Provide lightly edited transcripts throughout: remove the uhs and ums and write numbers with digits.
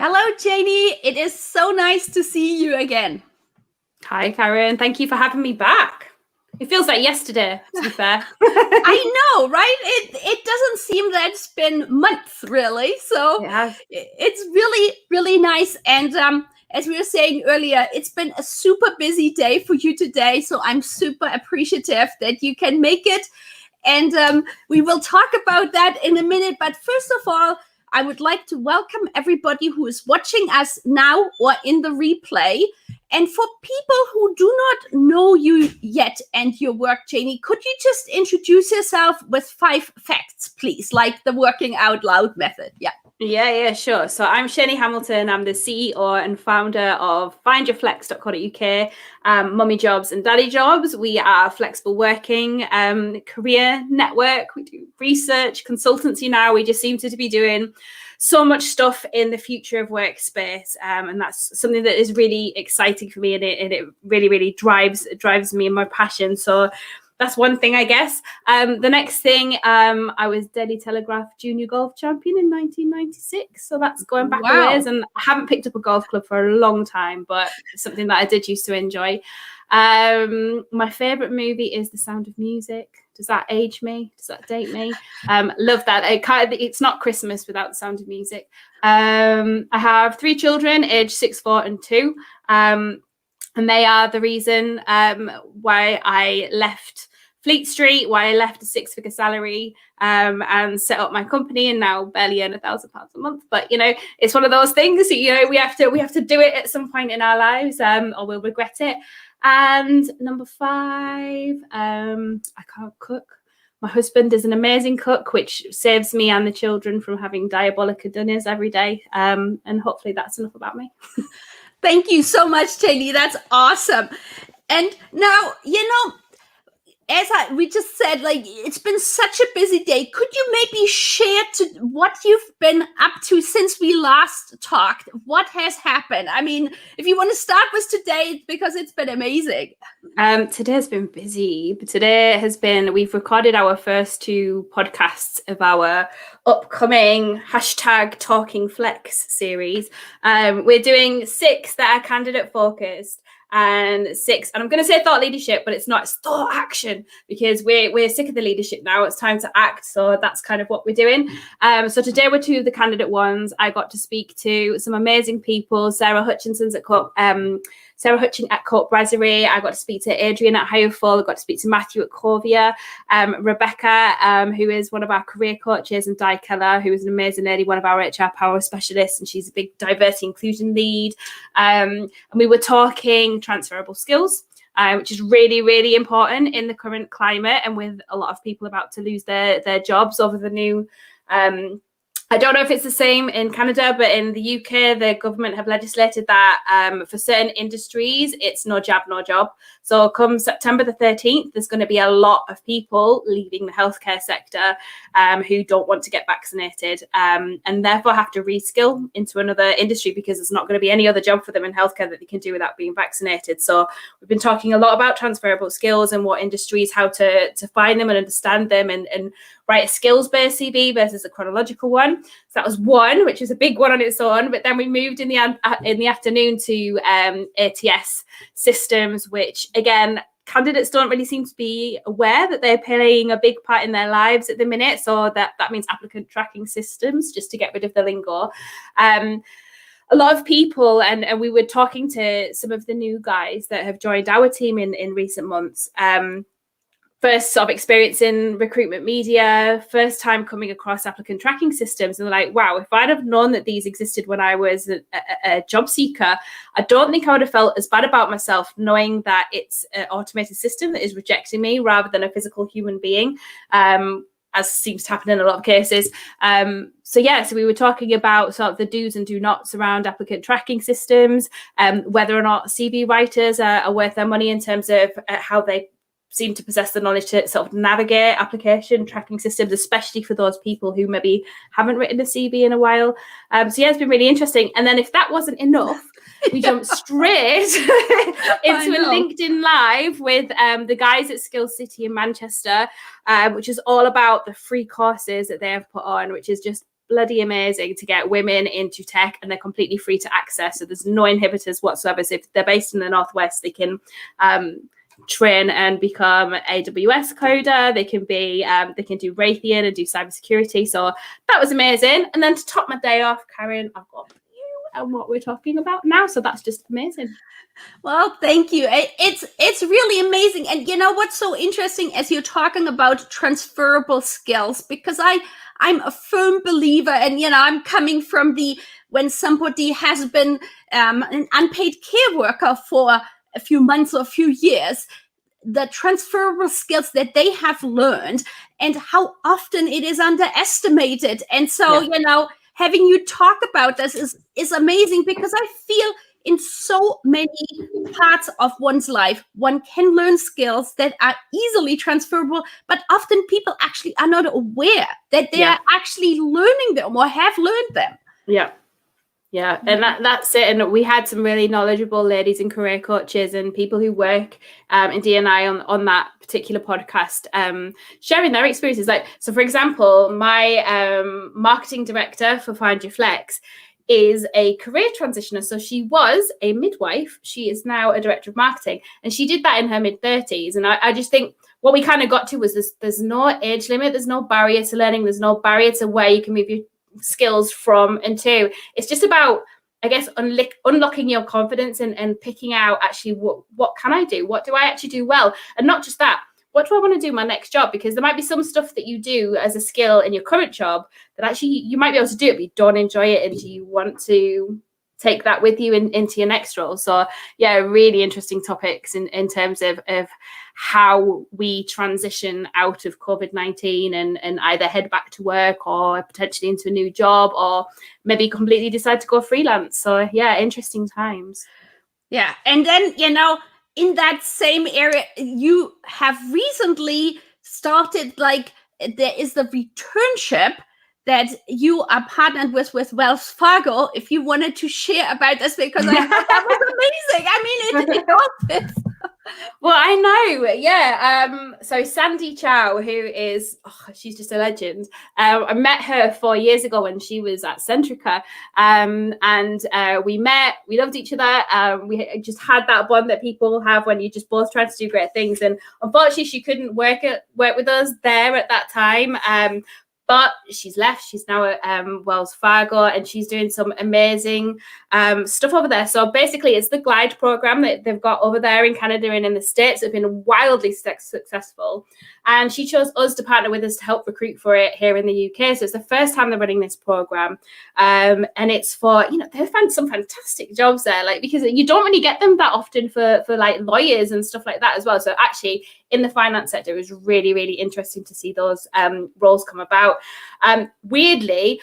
Hello, Cheney. It is so nice to see you again. Hi, Karen. Thank you for having me back. It feels like yesterday, to be fair. I know, right? It doesn't seem that it's been months, really. So It has. it's really, really nice. And as we were saying earlier, it's been a super busy day for you today. So I'm super appreciative that you can make it. And we will talk about that in a minute. But first of all, I would like to welcome everybody who is watching us now or in the replay. And for people who do not know you yet and your work, Cheney, could you just introduce yourself with 5 facts, please, like the working out loud method? Yeah, sure. So I'm Cheney Hamilton. I'm the CEO and founder of findyourflex.co.uk, Mummy Jobs and Daddy Jobs. We are a flexible working career network. We do research, consultancy now. We just seem to be doing so much stuff in the future of workspace, and that's something that is really exciting for me, and it really, really drives me and my passion. So that's one thing, I guess. The next thing, I was Daily Telegraph Junior Golf Champion in 1996. So that's going back a ways. And I haven't picked up a golf club for a long time, but it's something that I did used to enjoy. My favourite movie is The Sound of Music. Does that age me? Does that date me? Love that. It's not Christmas without The Sound of Music. I have 3 children, aged 6, 4 and 2. And they are the reason why I left Fleet Street, why I left a 6-figure salary and set up my company, and now barely earn £1,000 a month. But it's one of those things that, we have to do it at some point in our lives, or we'll regret it. And number 5, I can't cook. My husband is an amazing cook, which saves me and the children from having diabolical dinners every day. And hopefully that's enough about me. Thank you so much, Cheney. That's awesome. And now, as we just said, it's been such a busy day. Could you maybe share what you've been up to since we last talked? What has happened? I mean, if you want to start with today, because it's been amazing. Today has been busy. We've recorded our first 2 podcasts of our upcoming #TalkingFlex series. We're doing 6 that are candidate focused, and 6, and I'm going to say thought leadership, but it's not, it's thought action, because we're sick of the leadership now. It's time to act. So that's kind of what we're doing. So today were 2 of the candidate ones. I got to speak to some amazing people. Sarah Hutchin at Court Brasserie. I got to speak to Adrian at Hirefall. I got to speak to Matthew at Corvia. Rebecca, who is one of our career coaches, and Di Keller, who is an amazing lady, one of our HR power specialists, and she's a big diversity inclusion lead. And we were talking transferable skills, which is really, really important in the current climate, and with a lot of people about to lose their jobs over the new I don't know if it's the same in Canada, but in the UK, the government have legislated that for certain industries, it's no jab, no job. So come September the 13th, there's going to be a lot of people leaving the healthcare sector who don't want to get vaccinated and therefore have to reskill into another industry, because there's not going to be any other job for them in healthcare that they can do without being vaccinated. So we've been talking a lot about transferable skills and what industries, how to find them and understand them, and write a skills-based CV versus a chronological one. So that was one, which is a big one on its own. But then we moved in the afternoon to ATS systems, which, again, candidates don't really seem to be aware that they're playing a big part in their lives at the minute. So that means applicant tracking systems, just to get rid of the lingo. A lot of people, and we were talking to some of the new guys that have joined our team in recent months, first sort of experience in recruitment media, first time coming across applicant tracking systems, and they're like, wow, if I'd have known that these existed when I was a job seeker, I don't think I would have felt as bad about myself, knowing that it's an automated system that is rejecting me rather than a physical human being, as seems to happen in a lot of cases. So we were talking about sort of the do's and do nots around applicant tracking systems, whether or not CV writers are worth their money in terms of how they seem to possess the knowledge to sort of navigate application tracking systems, especially for those people who maybe haven't written a CV in a while. It's been really interesting. And then if that wasn't enough, we jumped straight into a LinkedIn Live with the guys at Skill City in Manchester, which is all about the free courses that they have put on, which is just bloody amazing to get women into tech, and they're completely free to access. So there's no inhibitors whatsoever. So if they're based in the Northwest, they can train and become AWS coder. They can do Raytheon and do cybersecurity. So that was amazing. And then to top my day off, Karen, I've got you and what we're talking about now. So that's just amazing. Well, thank you. It's really amazing. And you know what's so interesting as you're talking about transferable skills, because I'm a firm believer, and I'm coming from when somebody has been an unpaid care worker for a few months or a few years, the transferable skills that they have learned and how often it is underestimated. And so, having you talk about this is amazing, because I feel in so many parts of one's life, one can learn skills that are easily transferable, but often people actually are not aware that they are actually learning them or have learned them. Yeah, and that's it. And we had some really knowledgeable ladies and career coaches and people who work in D&I on that particular podcast, sharing their experiences. So for example, my marketing director for Find Your Flex is a career transitioner. So she was a midwife. She is now a director of marketing, and she did that in her mid-30s. And I just think what we kind of got to was there's no age limit, there's no barrier to learning, there's no barrier to where you can move your skills from and to. It's just about, I guess, unlocking your confidence and picking out actually what can I do? What do I actually do well? And not just that, what do I want to do in my next job? Because there might be some stuff that you do as a skill in your current job that actually you might be able to do it, but you don't enjoy it, and you want to take that with you into your next role. So really interesting topics in terms of how we transition out of COVID-19 and either head back to work or potentially into a new job, or maybe completely decide to go freelance. So interesting times. Yeah. And then, in that same area, you have recently started, there is the returnship that you are partnered with Wells Fargo. If you wanted to share about this, because I thought that was amazing. I mean, it all fits. Well, I know. So Sandy Chow, who is, she's just a legend. I met her 4 years ago when she was at Centrica, and we met. We loved each other. We just had that bond that people have when you just both try to do great things. And unfortunately, she couldn't work with us there at that time. But she's left. She's now at Wells Fargo, and she's doing some amazing stuff over there. So basically, it's the Glide program that they've got over there in Canada and in the States. It's been wildly successful. And she chose us to partner with us to help recruit for it here in the UK. So it's the first time they're running this program. And it's for, they've found some fantastic jobs there, because you don't really get them that often for lawyers and stuff like that as well. So actually, in the finance sector, it was really, really interesting to see those roles come about. Weirdly,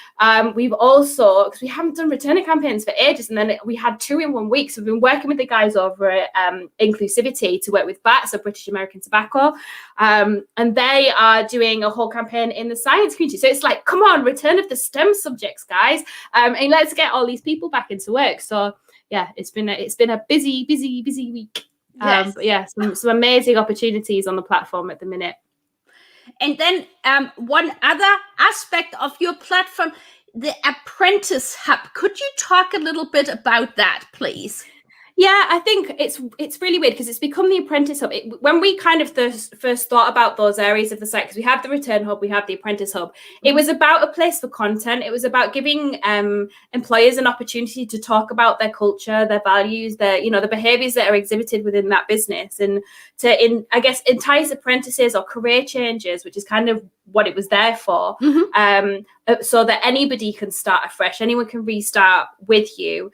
we've also, because we haven't done returner campaigns for ages, and then we had 2 in 1 week. So we've been working with the guys over at Inclusivity to work with BAT, so British American Tobacco. And they are doing a whole campaign in the science community. So it's come on, return of the STEM subjects, guys. And let's get all these people back into work. So it's been a busy week. Yes. Some amazing opportunities on the platform at the minute. And then one other aspect of your platform, the Apprentice Hub. Could you talk a little bit about that, please? Yeah, I think it's really weird because it's become the Apprentice Hub. When we kind of first thought about those areas of the site, because we have the Return Hub, we have the Apprentice Hub, it was about a place for content. It was about giving employers an opportunity to talk about their culture, their values, the behaviours that are exhibited within that business, and to entice apprentices or career changers, which is kind of what it was there for, so that anybody can start afresh, anyone can restart with you.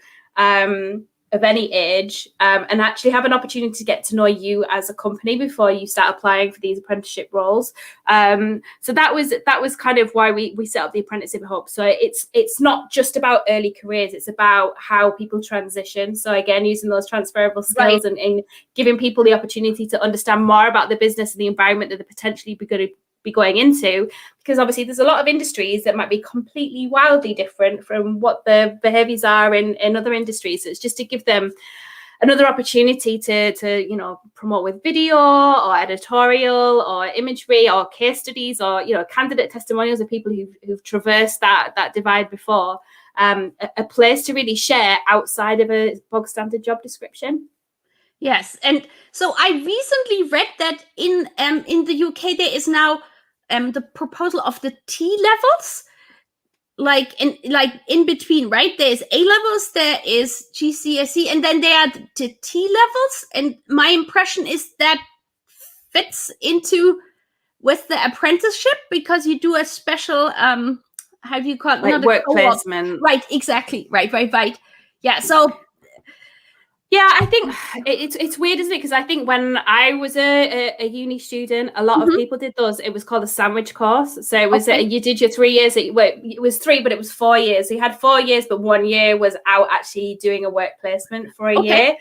Of any age, and actually have an opportunity to get to know you as a company before you start applying for these apprenticeship roles. So that was kind of why we set up the Apprenticeship Hub. So it's not just about early careers, it's about how people transition. So again, using those transferable skills, right, and giving people the opportunity to understand more about the business and the environment that they're potentially going to be going into, because obviously there's a lot of industries that might be completely wildly different from what the behaviors are in other industries. So it's just to give them another opportunity to you know, promote with video or editorial or imagery or case studies or, you know, candidate testimonials of people who've traversed that divide before. A place to really share outside of a bog standard job description. Yes, and so I recently read that in the UK there is now the proposal of the T levels, like in between, right? There's A levels, there is GCSE, and then there are the T levels. And my impression is that fits into with the apprenticeship, because you do a special how do you call it? Like work placement. Right, exactly. Right. Yeah. So yeah, I think it's weird, isn't it? Because I think when I was a uni student, a lot of people did those. It was called a sandwich course. So it was you did your 3 years. It was 3, but it was 4 years. So you had 4 years, but 1 year was out actually doing a work placement for a year.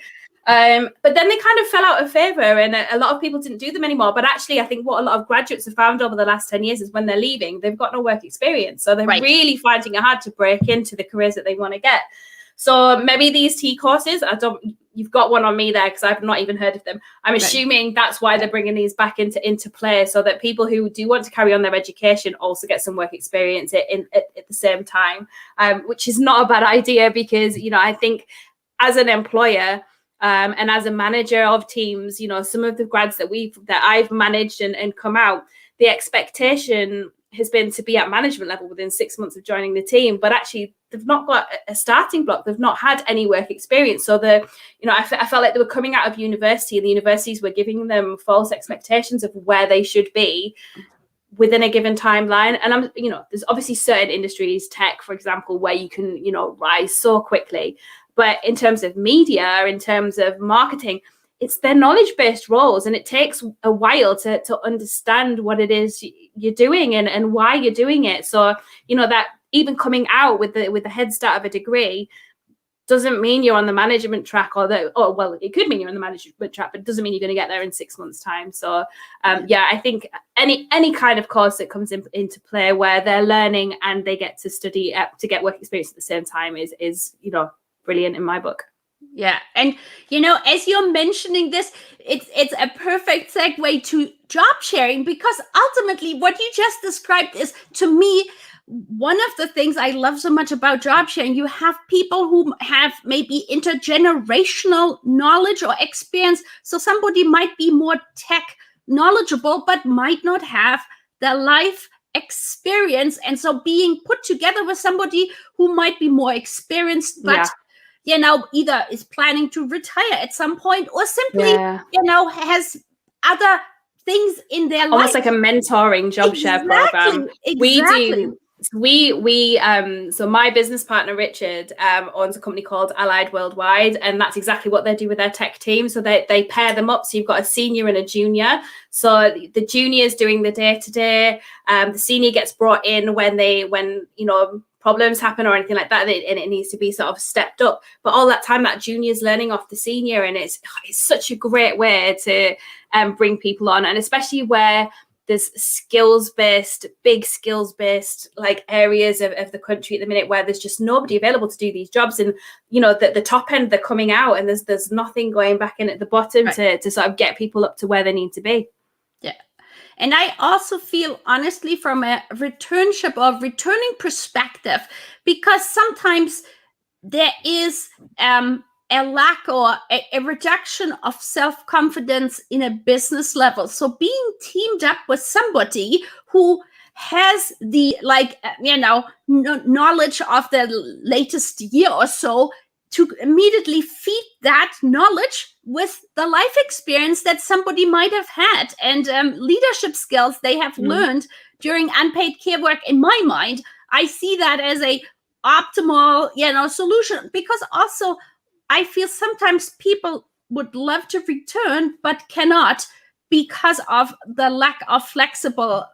But then they kind of fell out of favor, and a lot of people didn't do them anymore. But actually, I think what a lot of graduates have found over the last 10 years is when they're leaving, they've got no work experience. So they're really finding it hard to break into the careers that they want to get. So maybe these T courses, you've got one on me there because I've not even heard of them. I'm assuming that's why they're bringing these back into play, so that people who do want to carry on their education also get some work experience at the same time, which is not a bad idea, because, you know, I think as an employer and as a manager of teams, you know, some of the grads that I've managed and come out, the expectation has been to be at management level within 6 months of joining the team, but actually they've not got a starting block. They've not had any work experience. So I felt like they were coming out of university, and the universities were giving them false expectations of where they should be within a given timeline. And there's obviously certain industries, tech, for example, where you can, you know, rise so quickly. But in terms of media, in terms of marketing, it's their knowledge-based roles, and it takes a while to understand what it is you're doing and why you're doing it. So, you know, that even coming out with the head start of a degree doesn't mean you're on the management track, well, it could mean you're on the management track, but it doesn't mean you're going to get there in 6 months' time. So, I think any kind of course that comes into play where they're learning and they get to study to get work experience at the same time is you know, brilliant in my book. Yeah. And, you know, as you're mentioning this, it's a perfect segue to job sharing, because ultimately what you just described is, to me, one of the things I love so much about job sharing. You have people who have maybe intergenerational knowledge or experience. So somebody might be more tech knowledgeable, but might not have the life experience. And so being put together with somebody who might be more experienced, but you know, either is planning to retire at some point, or simply, you know, has other things in their life. Almost like a mentoring job share program. So my business partner Richard owns a company called Allied Worldwide, and that's exactly what they do with their tech team. So they pair them up. So you've got a senior and a junior. So the junior is doing the day-to-day. The senior gets brought in when you know, problems happen or anything like that, and it needs to be sort of stepped up. But all that time, that junior is learning off the senior, and it's such a great way to bring people on, and especially where there's big skills-based like areas of the country at the minute where there's just nobody available to do these jobs. And, you know, the top end, they're coming out, and there's nothing going back in at the bottom to sort of get people up to where they need to be. Yeah. And I also feel, honestly, from a returnship or returning perspective, because sometimes there is a lack or a reduction of self-confidence in a business level. So being teamed up with somebody who has the, knowledge of the latest year or so, to immediately feed that knowledge with the life experience that somebody might have had, and leadership skills they have learned during unpaid care work. In my mind, I see that as a optimal, solution, because also I feel sometimes people would love to return but cannot because of the lack of flexible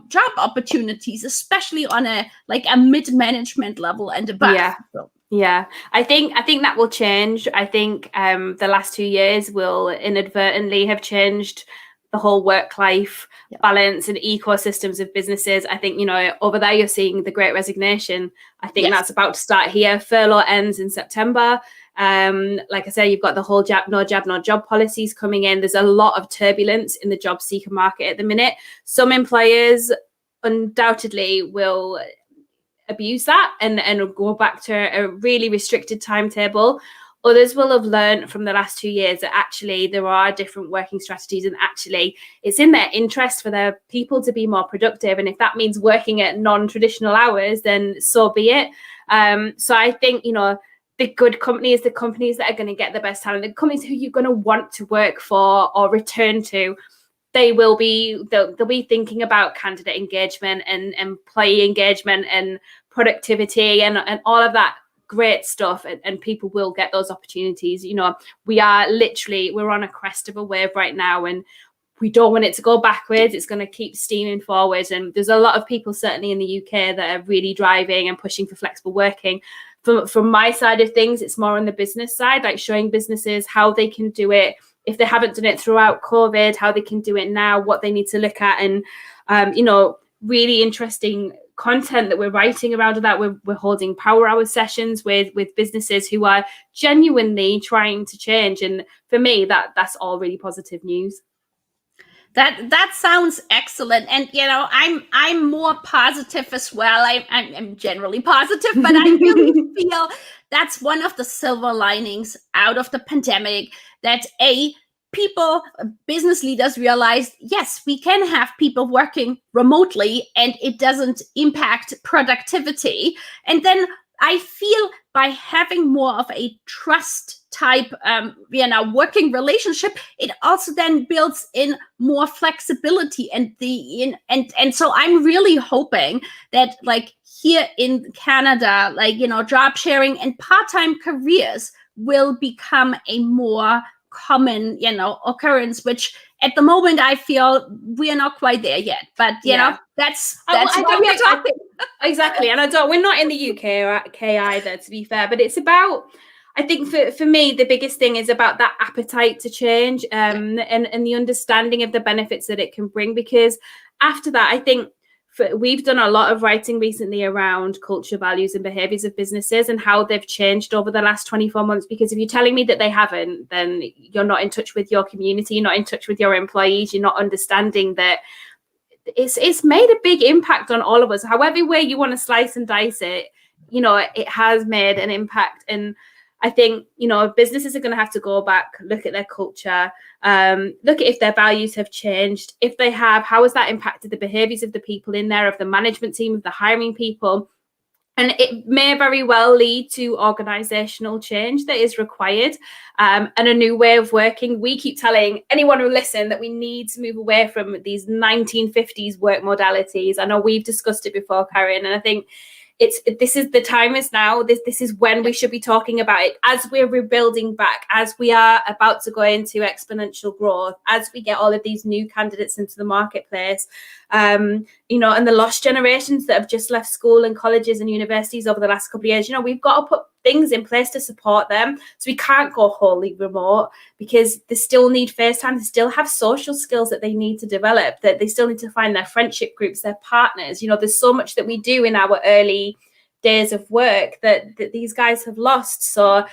job opportunities, especially on a mid-management level and above. Yeah, I think that will change. I think the last 2 years will inadvertently have changed the whole work-life balance and ecosystems of businesses. I think, over there you're seeing the Great Resignation. I think that's about to start here. Furlough ends in September. Like I said, you've got the whole no jab, no job policies coming in. There's a lot of turbulence in the job seeker market at the minute. Some employers undoubtedly will abuse that and go back to a really restricted timetable. Others will have learned from the last 2 years that actually there are different working strategies, and actually it's in their interest for their people to be more productive. And if that means working at non-traditional hours, then so be it. So I think, the good companies, the companies that are going to get the best talent, the companies who you're going to want to work for or return to, they'll be thinking about candidate engagement and employee engagement and productivity and all of that great stuff, and people will get those opportunities. We're on a crest of a wave right now, and we don't want it to go backwards. It's going to keep steaming forward, and there's a lot of people certainly in the UK that are really driving and pushing for flexible working. From my side of things, it's more on the business side, like showing businesses how they can do it if they haven't done it throughout COVID, how they can do it now, what they need to look at, and really interesting content that we're writing around that. We're holding power hour sessions with businesses who are genuinely trying to change, and for me that's all really positive news. That sounds excellent, and I'm more positive as well. I'm generally positive, but I really feel that's one of the silver linings out of the pandemic, that business leaders realized, yes, we can have people working remotely and it doesn't impact productivity. And then I feel by having more of a trust type, working relationship, it also then builds in more flexibility and so I'm really hoping that, like here in Canada, job sharing and part-time careers will become a more common, occurrence, which at the moment I feel we are not quite there yet. But that's why we're talking. Exactly, and we're not in the UK or UK either, to be fair. But it's about, I think for me, the biggest thing is about that appetite to change, and the understanding of the benefits that it can bring. Because after that, I think we've done a lot of writing recently around culture, values and behaviors of businesses and how they've changed over the last 24 months. Because if you're telling me that they haven't, then you're not in touch with your community, you're not in touch with your employees, you're not understanding that it's made a big impact on all of us. However way you want to slice and dice it, it has made an impact. And I think, businesses are going to have to go back, look at their culture, look at if their values have changed. If they have, how has that impacted the behaviors of the people in there, of the management team, of the hiring people? And it may very well lead to organizational change that is required, and a new way of working. We keep telling anyone who listens that we need to move away from these 1950s work modalities. I know we've discussed it before, Karen, and I think this is the time is now. This is when we should be talking about it, as we're rebuilding back, as we are about to go into exponential growth, as we get all of these new candidates into the marketplace, and the lost generations that have just left school and colleges and universities over the last couple of years. We've got to put things in place to support them. So we can't go wholly remote, because they still need face time. They still have social skills that they need to develop, that they still need to find their friendship groups, their partners. There's so much that we do in our early days of work that these guys have lost. So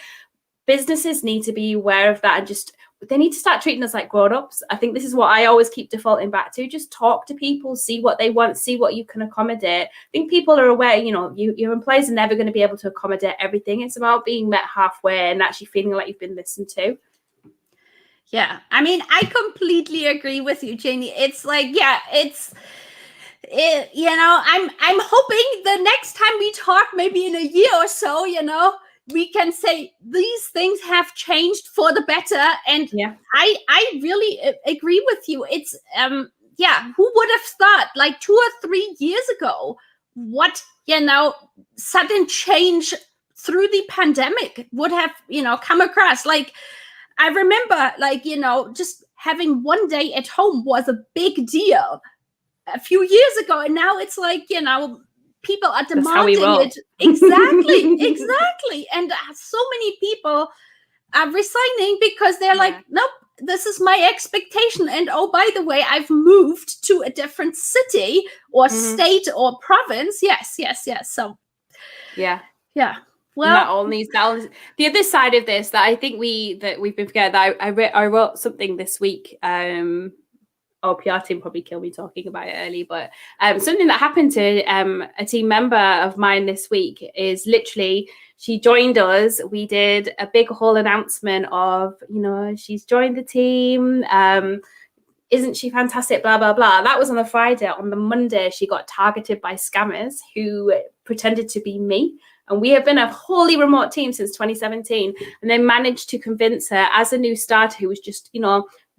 businesses need to be aware of that, and they need to start treating us like grown-ups. I think this is what I always keep defaulting back to. Just talk to people, see what they want, see what you can accommodate. I think people are aware, your employees are never going to be able to accommodate everything. It's about being met halfway and actually feeling like you've been listened to. Yeah, I mean, I completely agree with you, Cheney. It's like, I'm hoping the next time we talk, maybe in a year or so, we can say these things have changed for the better. And I really agree with you. It's, who would have thought, like 2 or 3 years ago, what, sudden change through the pandemic would have, come across. Like, I remember, just having one day at home was a big deal a few years ago. And now it's like, people are demanding it. Exactly. And so many people are resigning because they're like, nope, this is my expectation. And oh, by the way, I've moved to a different city or state or province. Yes. So, yeah. And that all needs the other side of this that I think we've been forgetting, that I wrote something this week. Our PR team probably kill me talking about it early, but something that happened to a team member of mine this week is literally, she joined us. We did a big whole announcement of, she's joined the team. Isn't she fantastic? Blah, blah, blah. That was on a Friday. On the Monday, she got targeted by scammers who pretended to be me. And we have been a wholly remote team since 2017. And they managed to convince her, as a new starter who was just,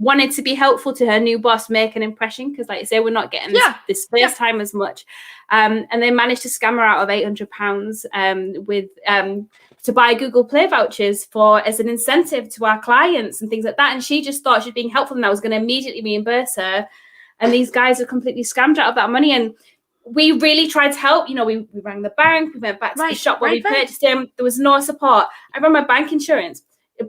wanted to be helpful to her new boss, make an impression. Because like I say, we're not getting this first time as much. And they managed to scam her out of £800 with to buy Google Play vouchers as an incentive to our clients and things like that. And she just thought she'd being helpful and I was going to immediately reimburse her. And these guys are completely scammed out of that money. And we really tried to help. We rang the bank, we went back to the shop where we purchased them. There was no support. I run my bank insurance.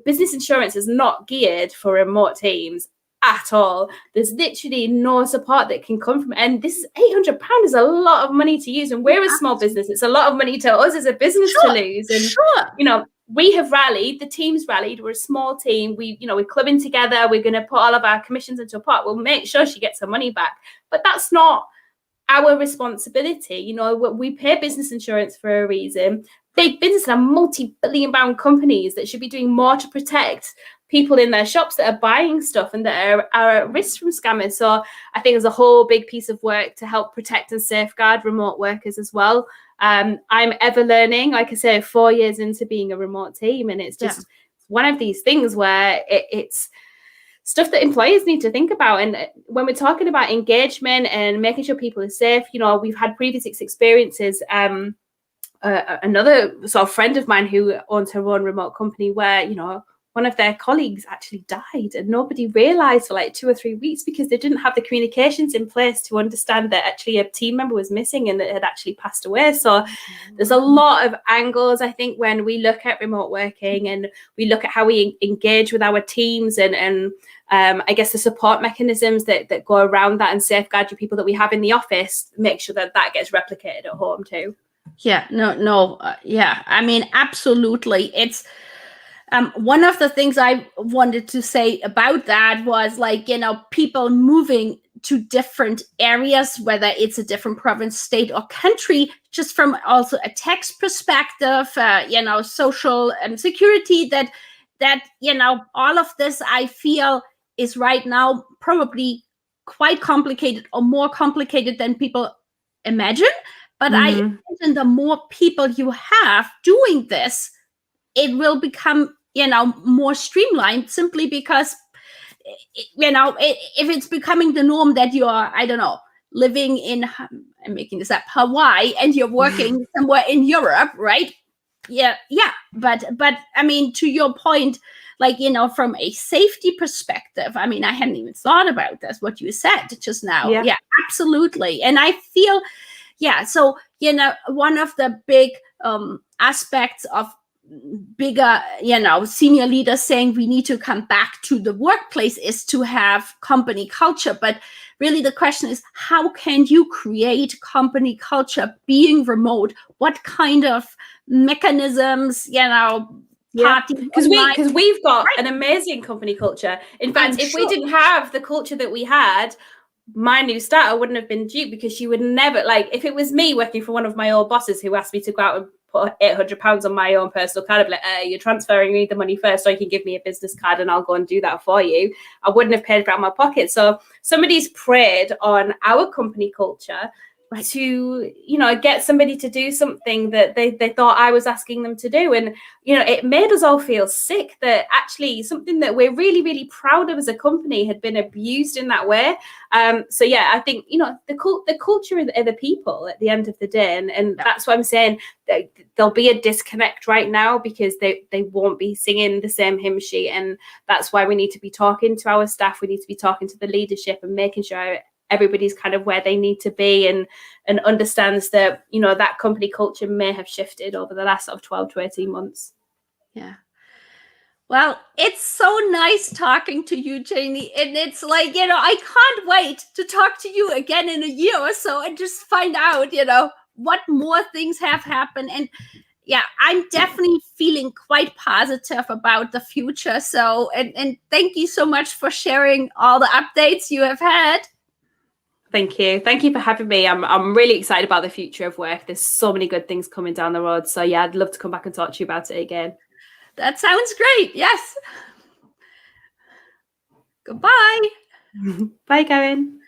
Business insurance is not geared for remote teams at all. There's literally no support that can come from it. And this £800 is a lot of money to use. And we're a small business. It's a lot of money to us as a business to lose. And we have rallied, the team's rallied. We're a small team. We're clubbing together. We're going to put all of our commissions into a pot. We'll make sure she gets her money back. But that's not our responsibility. We pay business insurance for a reason. Big business and multi-billion-pound companies that should be doing more to protect people in their shops that are buying stuff and that are at risk from scammers. So I think there's a whole big piece of work to help protect and safeguard remote workers as well. I'm ever learning, like I say, 4 years into being a remote team, and it's just one of these things where it's stuff that employers need to think about. And when we're talking about engagement and making sure people are safe, we've had previous experiences. Another sort of friend of mine who owns her own remote company where, one of their colleagues actually died and nobody realized for like 2 or 3 weeks because they didn't have the communications in place to understand that actually a team member was missing and that had actually passed away. So there's a lot of angles, I think, when we look at remote working and we look at how we engage with our teams and I guess the support mechanisms that go around that and safeguard your people that we have in the office, make sure that gets replicated at home too. Yeah, I mean, absolutely. It's one of the things I wanted to say about that was people moving to different areas, whether it's a different province, state, or country, just from also a tax perspective, social security, that all of this I feel is right now probably quite complicated or more complicated than people imagine. But I imagine the more people you have doing this, it will become, more streamlined, simply because, if it's becoming the norm that you are, I don't know, living in, I'm making this up, Hawaii, and you're working somewhere in Europe, right? Yeah. But I mean, to your point, from a safety perspective, I mean, I hadn't even thought about this, what you said just now. Yeah, absolutely. And I feel, so, one of the big aspects of bigger, senior leaders saying we need to come back to the workplace is to have company culture. But really the question is, how can you create company culture being remote? What kind of mechanisms, because we've got an amazing company culture. In fact, if we didn't have the culture that we had, my new starter wouldn't have been due, because she would never, if it was me working for one of my old bosses who asked me to go out and put £800 on my own personal card, I'd be like, you're transferring me the money first so you can give me a business card and I'll go and do that for you. I wouldn't have paid for it out of my pocket. So somebody's preyed on our company culture to, get somebody to do something that they thought I was asking them to do. And, it made us all feel sick that actually something that we're really, really proud of as a company had been abused in that way. So, I think, the culture are the people at the end of the day. And that's what I'm saying. There'll be a disconnect right now because they won't be singing the same hymn sheet. And that's why we need to be talking to our staff. We need to be talking to the leadership and making sure everybody's kind of where they need to be and understands that, that company culture may have shifted over the last sort of 12 to 18 months. Yeah. Well, it's so nice talking to you, Cheney. And it's I can't wait to talk to you again in a year or so and just find out, what more things have happened. And, yeah, I'm definitely feeling quite positive about the future. So, and thank you so much for sharing all the updates you have had. Thank you. Thank you for having me. I'm really excited about the future of work. There's so many good things coming down the road. So yeah, I'd love to come back and talk to you about it again. That sounds great. Yes. Goodbye. Bye, Karen.